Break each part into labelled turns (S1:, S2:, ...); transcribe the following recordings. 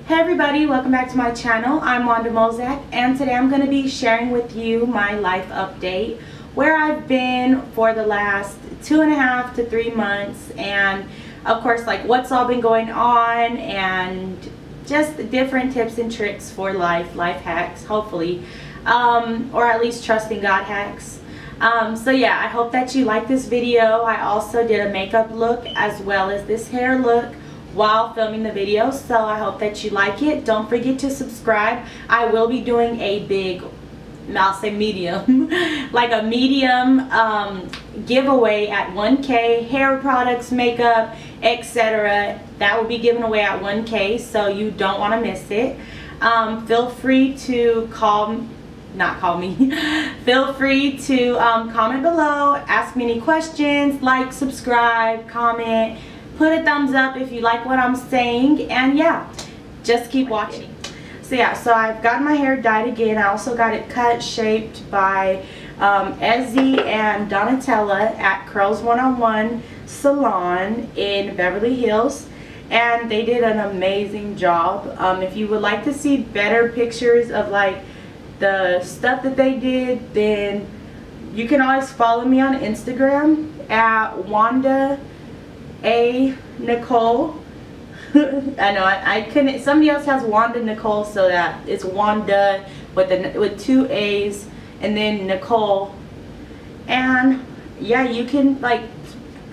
S1: Hey everybody, welcome back to my channel. I'm wandaawill, and today I'm going to be sharing with you my life update, where I've been for the last 2.5 to 3 months, and of course like what's all been going on, and just different tips and tricks for life hacks, hopefully, or at least trusting God hacks. So yeah, I hope that you like this video. I also did a makeup look as well as this hair look while filming the video, so I hope that you like it. Don't forget to subscribe. I will be doing a big, I'll say medium, like a medium giveaway at 1K, hair products, makeup, etc. That will be given away at 1K, so you don't want to miss it. Feel free to feel free to comment below, ask me any questions, like, subscribe, comment, put a thumbs up if you like what I'm saying, and yeah, just keep watching. So yeah, so I've gotten my hair dyed again. I also got it cut, shaped by Ezzy and Donatella at Curls 101 Salon in Beverly Hills, and they did an amazing job. If you would like to see better pictures of like the stuff that they did, then you can always follow me on Instagram at wandaawill. I know I couldn't, somebody else has Wanda Nicole, so that it's Wanda with 2 A's and then Nicole. And yeah, you can, like,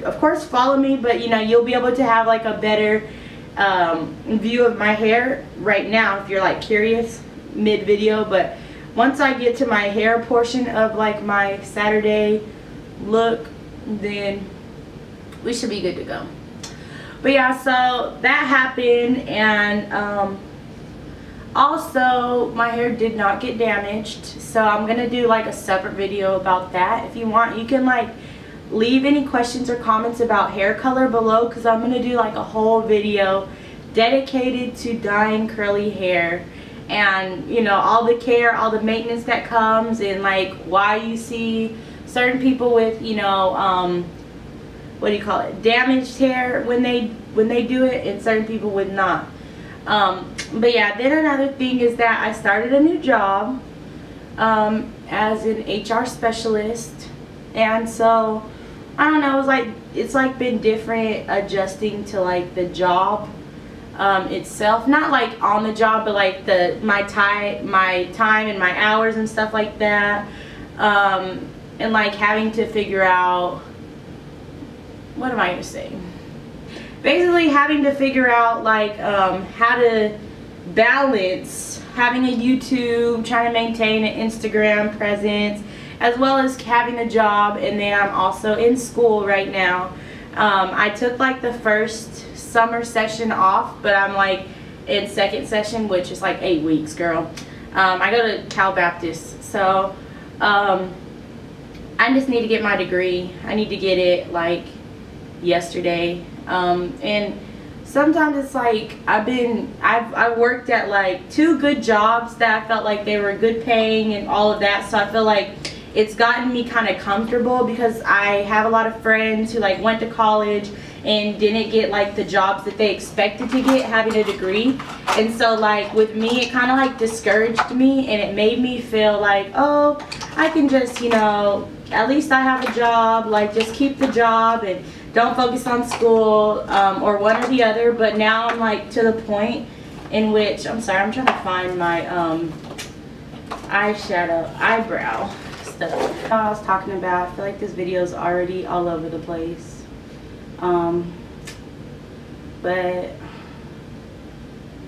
S1: of course follow me, but you know, you'll be able to have like a better view of my hair right now if you're like curious mid video. But once I get to my hair portion of like my Saturday look, then we should be good to go. But yeah, so that happened, and also my hair did not get damaged, so I'm gonna do like a separate video about that. If you want, you can like leave any questions or comments about hair color below, because I'm gonna do like a whole video dedicated to dyeing curly hair, and you know, all the care, all the maintenance that comes, and like why you see certain people with, you know, what do you call it, damaged hair when they do it, and certain people would not. But yeah, then another thing is that I started a new job as an HR specialist, and so I don't know, it's like been different adjusting to like the job itself, not like on the job, but like my time and my hours and stuff like that, and like having to figure out, what am I going to say? Basically having to figure out like how to balance having a YouTube, trying to maintain an Instagram presence, as well as having a job, and then I'm also in school right now. I took like the first summer session off, but I'm like in second session, which is like 8 weeks, girl. I go to Cal Baptist, so I just need to get my degree. I need to get it like yesterday, and sometimes it's like I've worked at like 2 good jobs that I felt like they were good paying and all of that, so I feel like it's gotten me kind of comfortable, because I have a lot of friends who like went to college and didn't get like the jobs that they expected to get having a degree, and so like with me it kind of like discouraged me, and it made me feel like, oh, I can just, you know, at least I have a job, like just keep the job and don't focus on school, or one or the other. But now I'm like to the point in which, I'm sorry, I'm trying to find my eyebrow stuff. I was talking about, I feel like this video is already all over the place, but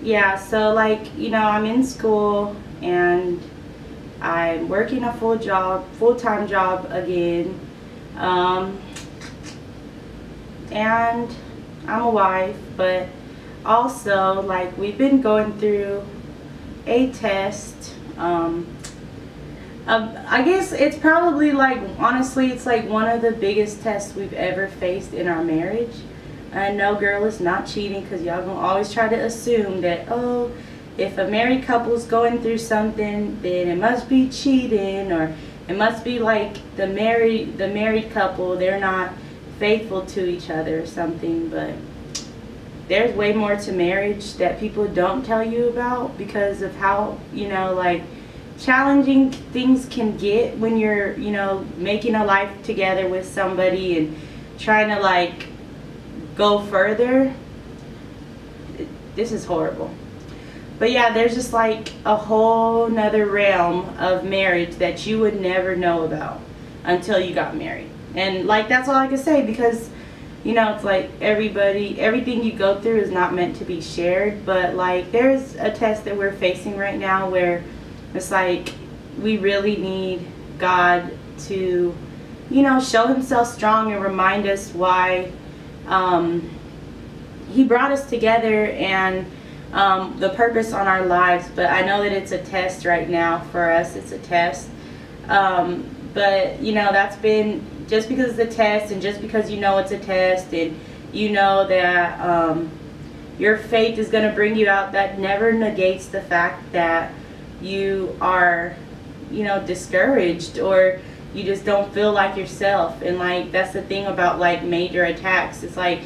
S1: yeah, so like, you know, I'm in school and I'm working a full-time job again, and I'm a wife, but also like we've been going through a test. I guess it's probably like, honestly, it's like one of the biggest tests we've ever faced in our marriage. And no, girl, it's not cheating, because y'all gonna always try to assume that, oh, if a married couple's going through something, then it must be cheating, or it must be like the married couple, they're not faithful to each other or something. But there's way more to marriage that people don't tell you about because of how, you know, like challenging things can get when you're, you know, making a life together with somebody and trying to like go further. This is horrible. But yeah, there's just like a whole nother realm of marriage that you would never know about until you got married. And like, that's all I can say, because you know, it's like everything you go through is not meant to be shared. But like, there's a test that we're facing right now where it's like we really need God to, you know, show himself strong and remind us why he brought us together and the purpose on our lives. But I know that it's a test right now for us. It's a test. But you know, that's been, just because it's a test and just because you know it's a test and you know that your faith is going to bring you out, that never negates the fact that you are, you know, discouraged or you just don't feel like yourself. And like, that's the thing about like major attacks. It's like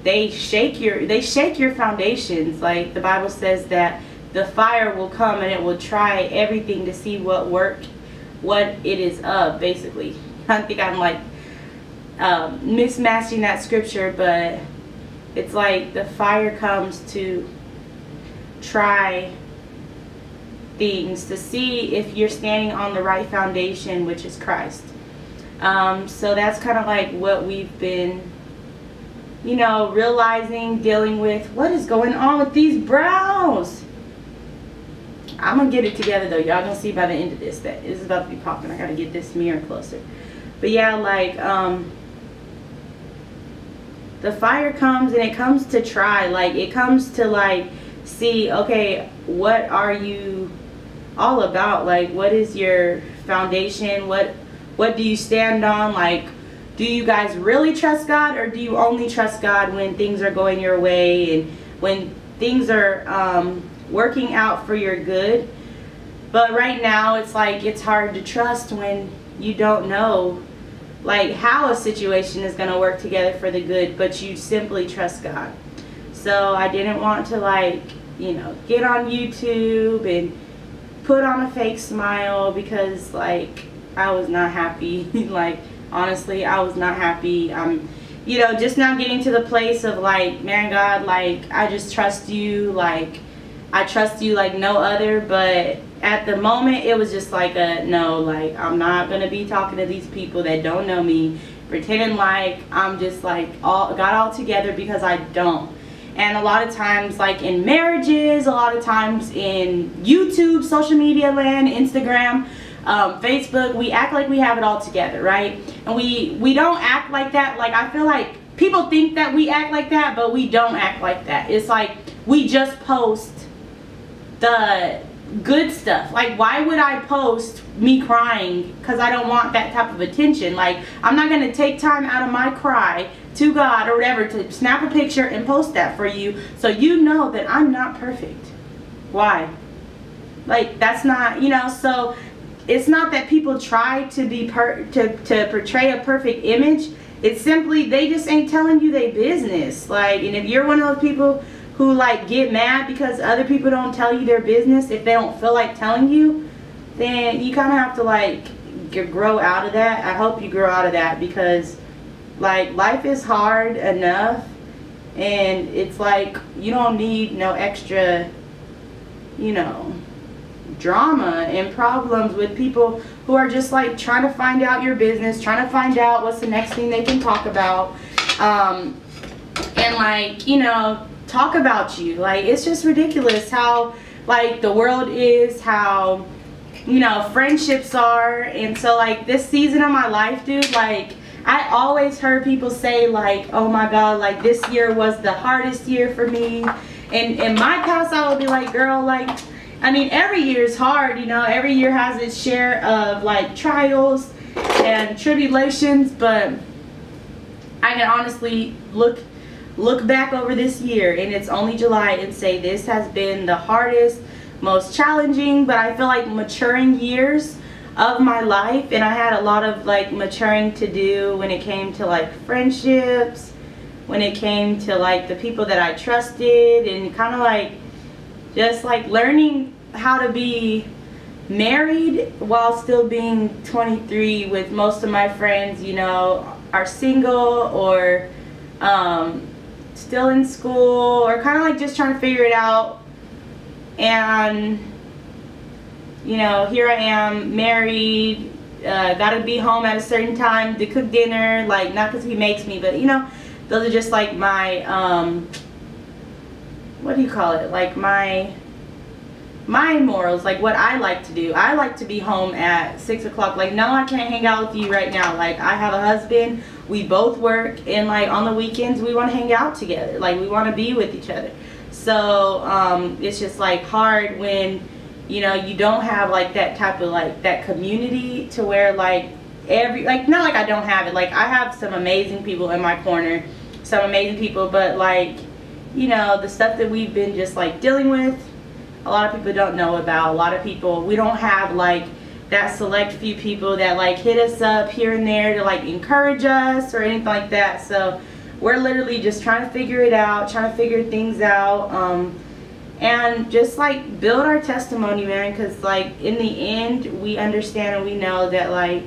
S1: they shake your foundations. Like the Bible says that the fire will come and it will try everything to see what it is of, basically. I think I'm like mismatching that scripture, but it's like the fire comes to try things, to see if you're standing on the right foundation, which is Christ. So that's kind of like what we've been, you know, realizing, dealing with. What is going on with these brows? I'm gonna get it together though. Y'all gonna see by the end of this that it's about to be popping. I gotta get this mirror closer. But yeah, like the fire comes and it comes to try, like it comes to like see, okay, what are you all about? Like, what is your foundation? What do you stand on? Like, do you guys really trust God, or do you only trust God when things are going your way and when things are working out for your good? But right now it's like it's hard to trust when you don't know like how a situation is going to work together for the good, but you simply trust God. So I didn't want to, like, you know, get on YouTube and put on a fake smile, because like I was not happy. Like, honestly, I was not happy. You know, just now getting to the place of like, man, God, like, I just trust you. Like, I trust you like no other. But at the moment, it was just like a no. Like, I'm not gonna be talking to these people that don't know me, pretending like I'm just like got all together, because I don't. And a lot of times, like in marriages, a lot of times in YouTube, social media land, Instagram, Facebook, we act like we have it all together, right? And we don't act like that. Like, I feel like people think that we act like that, but we don't act like that. It's like we just post the good stuff. Like, why would I post me crying? Because I don't want that type of attention. Like, I'm not going to take time out of my cry to God or whatever to snap a picture and post that for you, so you know that I'm not perfect. Why? Like, that's not, you know. So it's not that people try to be to portray a perfect image. It's simply they just ain't telling you their business. Like, and if you're one of those people who like get mad because other people don't tell you their business, if they don't feel like telling you, then you kind of have to like grow out of that. I hope you grow out of that, because like, life is hard enough, and it's like you don't need no extra, you know, drama and problems with people who are just like trying to find out your business, trying to find out what's the next thing they can talk about, and like, you know, talk about you. Like, it's just ridiculous how like the world is, how, you know, friendships are. And so like this season of my life, dude, like I always heard people say like, oh my God, like this year was the hardest year for me. And in my past, I would be like, girl, like, I mean, every year is hard, you know, every year has its share of like trials and tribulations, but I can honestly look back over this year, and it's only July, and say this has been the hardest, most challenging, but I feel like maturing years of my life. And I had a lot of like maturing to do when it came to like friendships, when it came to like the people that I trusted, and kind of like just like learning how to be married while still being 23, with most of my friends, you know, are single or still in school, or kind of like just trying to figure it out. And you know, here I am married, gotta be home at a certain time to cook dinner, like not because he makes me, but you know, those are just like my what do you call it, like my morals, like what I like to do. I like to be home at 6 o'clock. Like, no, I can't hang out with you right now. Like, I have a husband, we both work, and like on the weekends we want to hang out together, like we want to be with each other. So it's just like hard when, you know, you don't have like that type of like that community to where like like, not like I don't have it, like I have some amazing people in my corner, some amazing people, but like, you know, the stuff that we've been just like dealing with, a lot of people don't know about. A lot of people, we don't have like that select few people that like hit us up here and there to like encourage us or anything like that. So we're literally just trying to figure it out, trying to figure things out, and just like build our testimony, man, because like in the end we understand and we know that like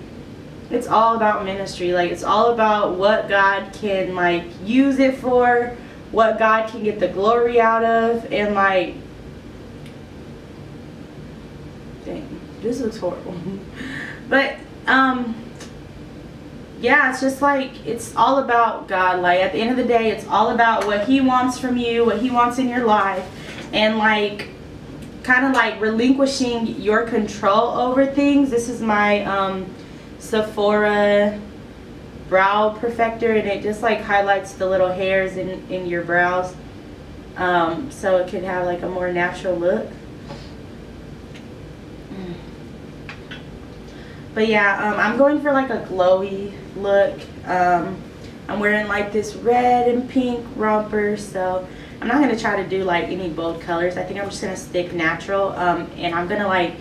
S1: it's all about ministry. Like, it's all about what God can like use it for, what God can get the glory out of. And like, dang, this looks horrible. But yeah, it's just like, it's all about God. Like, at the end of the day, it's all about what He wants from you, what He wants in your life, and like kind of like relinquishing your control over things. This is my Sephora brow perfector, and it just like highlights the little hairs in your brows, so it can have like a more natural look. But yeah, I'm going for like a glowy look. I'm wearing like this red and pink romper, so I'm not going to try to do like any bold colors. I think I'm just going to stick natural, and I'm going to like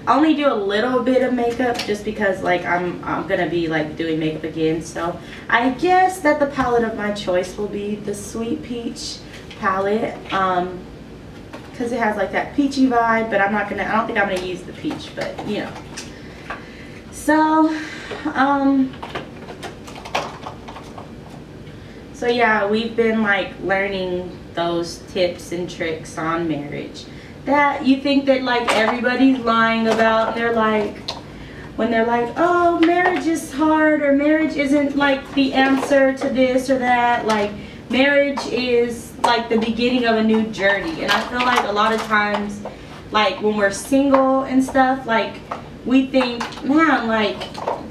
S1: only do a little bit of makeup just because like I'm going to be like doing makeup again. So I guess that the palette of my choice will be the Sweet Peach palette, because it has like that peachy vibe, but I don't think I'm going to use the peach, but you know. So yeah, we've been like learning those tips and tricks on marriage that you think that like everybody's lying about, and they're like, when they're like, oh, marriage is hard, or marriage isn't like the answer to this or that. Like, marriage is like the beginning of a new journey. And I feel like a lot of times, like when we're single and stuff, like we think, man, like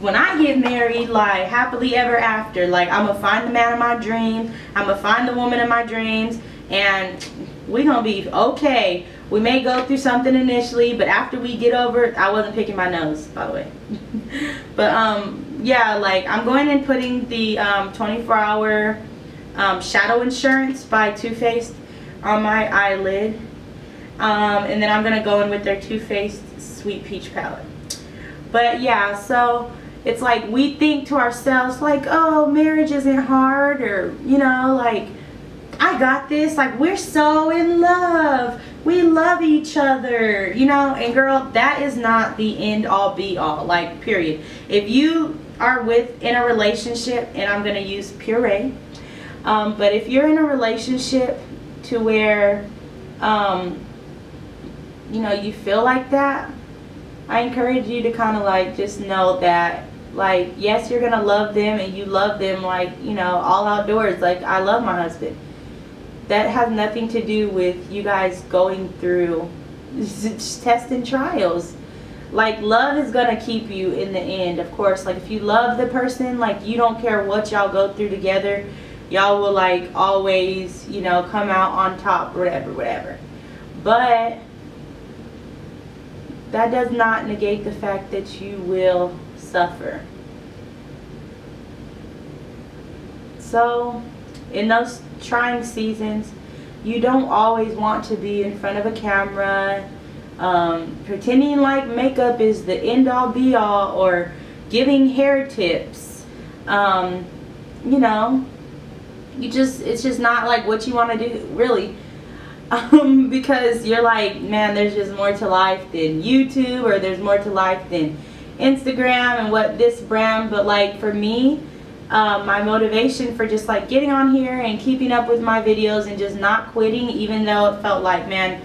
S1: when I get married, like happily ever after, like I'm gonna find the man of my dreams, I'm gonna find the woman of my dreams, and we're gonna be okay. We may go through something initially, but after we get over it, I wasn't picking my nose, by the way. But yeah, like I'm going and putting the 24-hour shadow insurance by Too Faced on my eyelid, and then I'm gonna go in with their Too Faced Sweet Peach palette. But yeah, so it's like we think to ourselves like, oh, marriage isn't hard, or you know, like I got this, like we're so in love, we love each other, you know. And girl, that is not the end all be all, like period. If you are in a relationship, and I'm gonna use puree, but if you're in a relationship to where you know, you feel like that, I encourage you to kind of like just know that like, yes, you're gonna love them, and you love them like, you know, all outdoors. Like, I love my husband. That has nothing to do with you guys going through tests and trials. Like, love is gonna keep you in the end, of course. Like, if you love the person, like you don't care what y'all go through together, y'all will like always, you know, come out on top, whatever. But that does not negate the fact that you will suffer. So in those trying seasons, you don't always want to be in front of a camera pretending like makeup is the end all be all, or giving hair tips. You know, it's just not like what you want to do, really. Because you're like, man, there's just more to life than YouTube, or there's more to life than Instagram and what this brand. But like for me, my motivation for just like getting on here and keeping up with my videos and just not quitting, even though it felt like, man,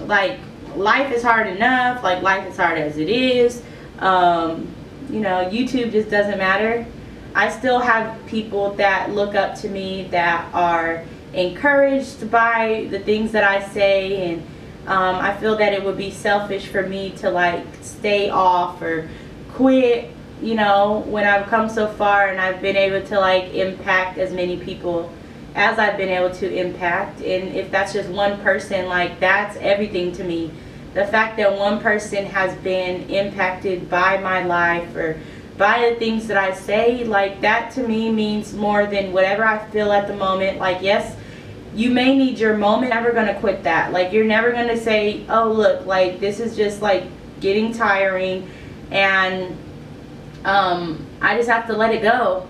S1: like life is hard enough, like life is hard as it is, you know, YouTube just doesn't matter. I still have people that look up to me, that are encouraged by the things that I say, and I feel that it would be selfish for me to like stay off or quit, you know, when I've come so far and I've been able to like impact as many people as I've been able to impact. And if that's just one person, like that's everything to me. The fact that one person has been impacted by my life or by the things that I say, like that to me means more than whatever I feel at the moment. Like, yes, you may need your moment. You're never gonna quit that. Like, you're never gonna say, oh look, like this is just like getting tiring and I just have to let it go.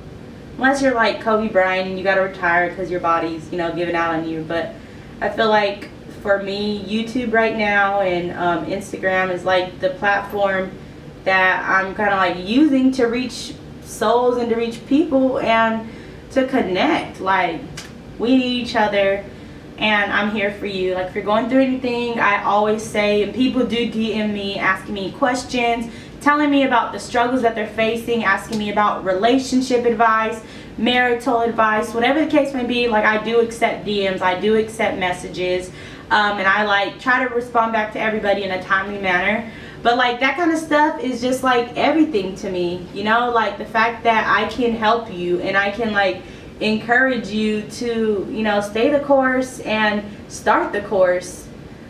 S1: Unless you're like Kobe Bryant and you gotta retire because your body's, you know, giving out on you. But I feel like for me, YouTube right now and Instagram is like the platform that I'm kind of like using to reach souls and to reach people and to connect. Like, we need each other, and I'm here for you. Like, if you're going through anything, I always say, and people do DM me asking me questions, telling me about the struggles that they're facing, asking me about relationship advice, marital advice, whatever the case may be. Like, I do accept DMs, I do accept messages, and I like try to respond back to everybody in a timely manner. But like that kind of stuff is just like everything to me, you know, like the fact that I can help you and I can like encourage you to, you know, stay the course and start the course.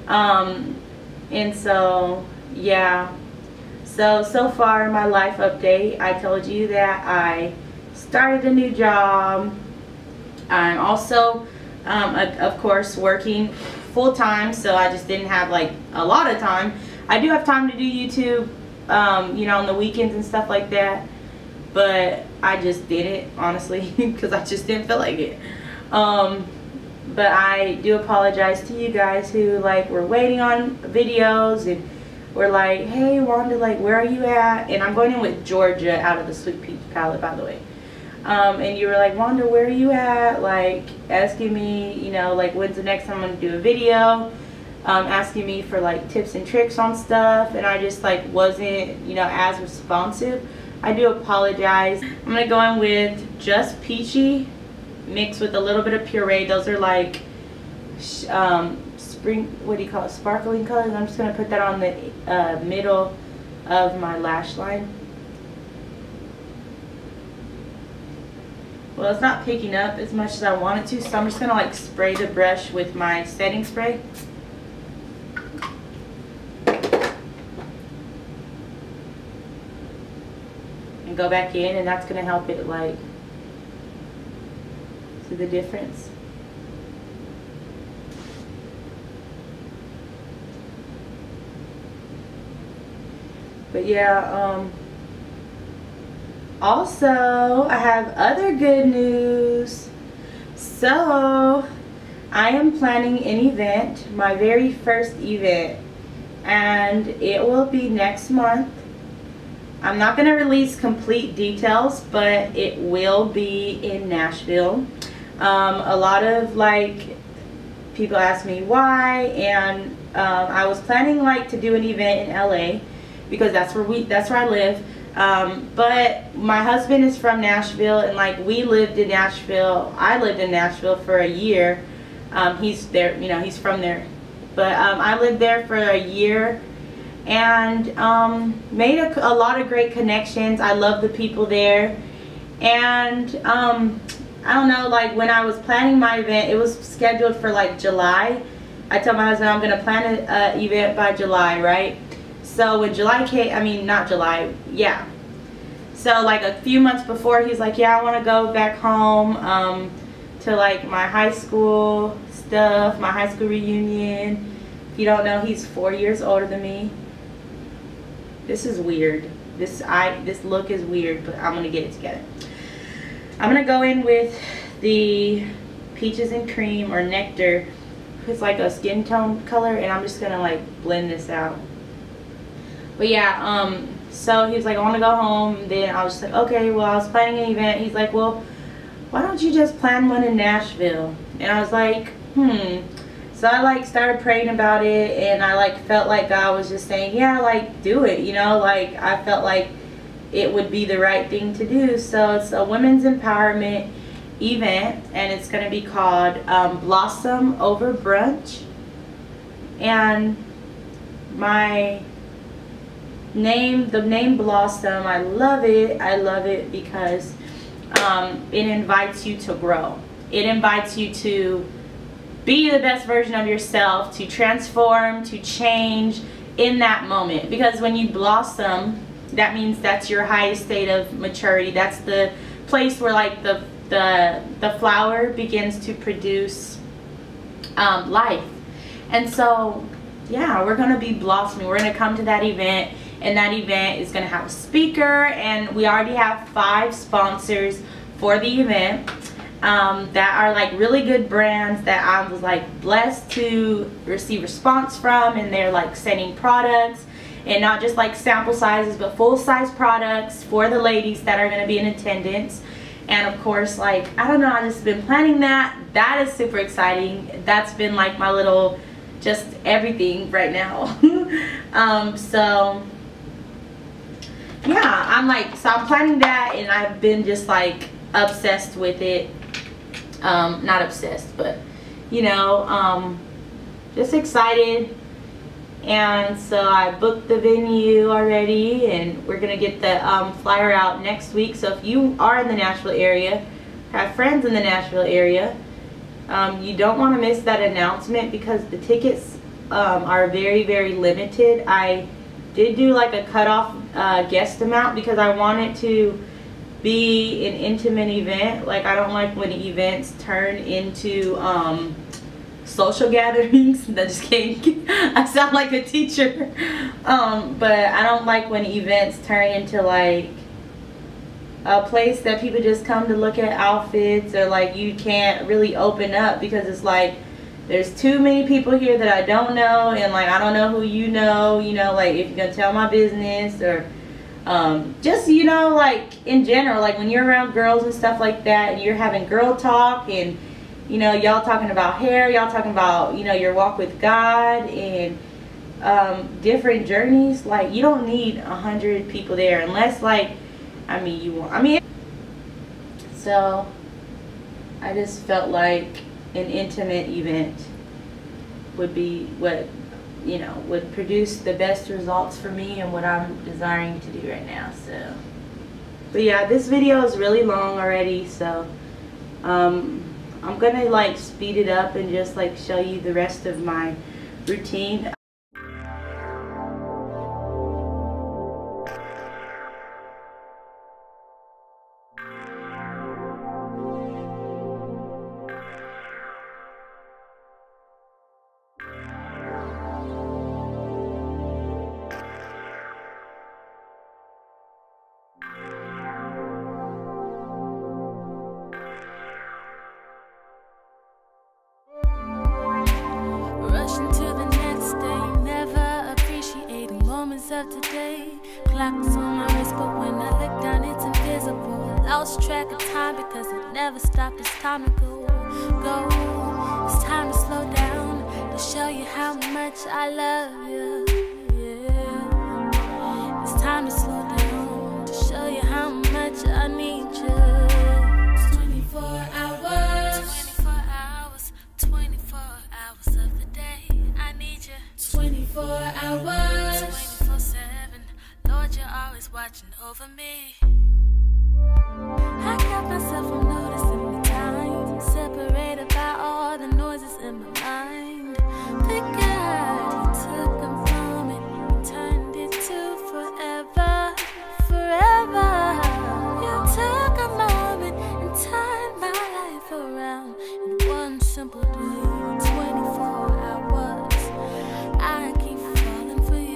S1: And so yeah, so far my life update, I told you that I started a new job. I'm also of course working full-time, so I just didn't have like a lot of time. I do have time to do YouTube, you know, on the weekends and stuff like that, but I just didn't, honestly, because I just didn't feel like it. But I do apologize to you guys who like were waiting on videos and were like, hey Wanda, like where are you at? And I'm going in with Georgia out of the Sweet Peach palette, by the way. And you were like, Wanda, where are you at? Like asking me, you know, like when's the next time I'm gonna do a video? Asking me for like tips and tricks on stuff, and I just like wasn't, you know, as responsive. I do apologize. I'm gonna go in with just peachy mixed with a little bit of puree. Those are like spring, what do you call it, sparkling colors. I'm just gonna put that on the middle of my lash line. Well, it's not picking up as much as I want it to, so I'm just gonna like spray the brush with my setting spray. And go back in, and that's gonna help it like see the difference. But yeah, also I have other good news. So I am planning an event, my very first event, and it will be next month. I'm not going to release complete details, but it will be in Nashville. A lot of like people ask me why, and I was planning like to do an event in LA because that's where I live. But my husband is from Nashville, and like we lived in Nashville. I lived in Nashville for a year. He's there, you know, he's from there, but I lived there for a year. And made a lot of great connections. I love the people there. And I don't know, like when I was planning my event, it was scheduled for like July. I told my husband I'm gonna plan an event by July, right? So when July came, I mean not July, yeah. So like a few months before, he's like, yeah, I want to go back home to like my high school stuff, my high school reunion. If you don't know, he's 4 years older than me. This is weird. This look is weird, but I'm gonna get it together. I'm gonna go in with the peaches and cream or nectar. It's like a skin tone color, and I'm just gonna like blend this out. But yeah, so he was like, I want to go home. Then I was just like, okay, well, I was planning an event. He's like, well, why don't you just plan one in Nashville? And I was like, So I like started praying about it, and I like felt like God was just saying, yeah, like do it, you know, like I felt like it would be the right thing to do. So it's a women's empowerment event, and it's going to be called Blossom Over Brunch. And my name, the name Blossom, I love it. I love it because it invites you to grow. It invites you to be the best version of yourself, to transform, to change in that moment. Because when you blossom, that means that's your highest state of maturity. That's the place where like the flower begins to produce life. And so yeah, we're gonna be blossoming. We're gonna come to that event, and that event is gonna have a speaker, and we already have 5 sponsors for the event that are like really good brands that I was like blessed to receive response from, and they're like sending products, and not just like sample sizes, but full size products for the ladies that are going to be in attendance. And of course, like, I don't know, I just been planning that. That is super exciting. That's been like my little just everything right now. So yeah, I'm planning that, and I've been just like obsessed with it. Not obsessed, but you know, just excited. And so I booked the venue already, and we're gonna get the flyer out next week. So if you are in the Nashville area, have friends in the Nashville area, you don't want to miss that announcement, because the tickets are very, very limited. I did do like a cutoff guest amount because I want it to be an intimate event. Like, I don't like when events turn into social gatherings. I'm just kidding. I sound like a teacher. But I don't like when events turn into like a place that people just come to look at outfits, or like you can't really open up, because it's like there's too many people here that I don't know, and like I don't know who you know, like if you're gonna tell my business, or just, you know, like in general, like when you're around girls and stuff like that, and you're having girl talk, and you know, y'all talking about hair, y'all talking about, you know, your walk with God, and different journeys. Like, you don't need 100 people there, unless like, so I just felt like an intimate event would be what, you know, would produce the best results for me and what I'm desiring to do right now. So, but yeah, this video is really long already, so I'm gonna like speed it up and just like show you the rest of my routine.
S2: Of today, clock's on my wrist, but when I look down, it's invisible. I lost track of time because it never stopped. It's time to go. It's time to slow down, to show you how much I love you. Yeah, it's time to slow down, to show you how much I need you. 24 hours, 24 hours, 24 hours of the day. I need you. 24 hours. Lord, you're always watching over me. I got myself from noticing the time, separated by all the noises in my mind. Thank God you took a moment and turned it to forever, forever. You took a moment and turned my life around in one simple day. 24 hours, I keep falling for you.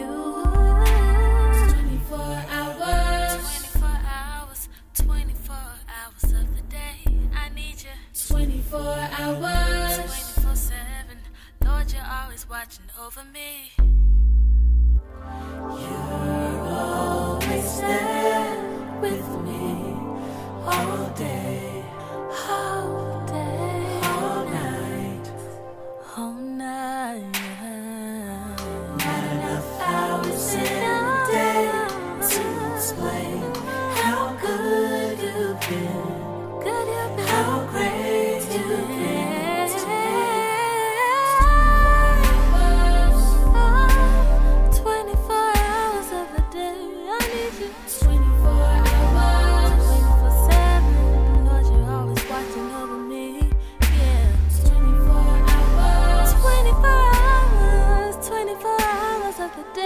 S2: 24 hours of the day, I need you. all day, all day, all night, all night. Not enough hours in a day to explain how good you've been, how great you've been. 24 hours of the day, I need you. 24 hours, 24/7. Lord, you're always watching over me. Yeah, 24 hours, 24 hours, 24 hours of the day.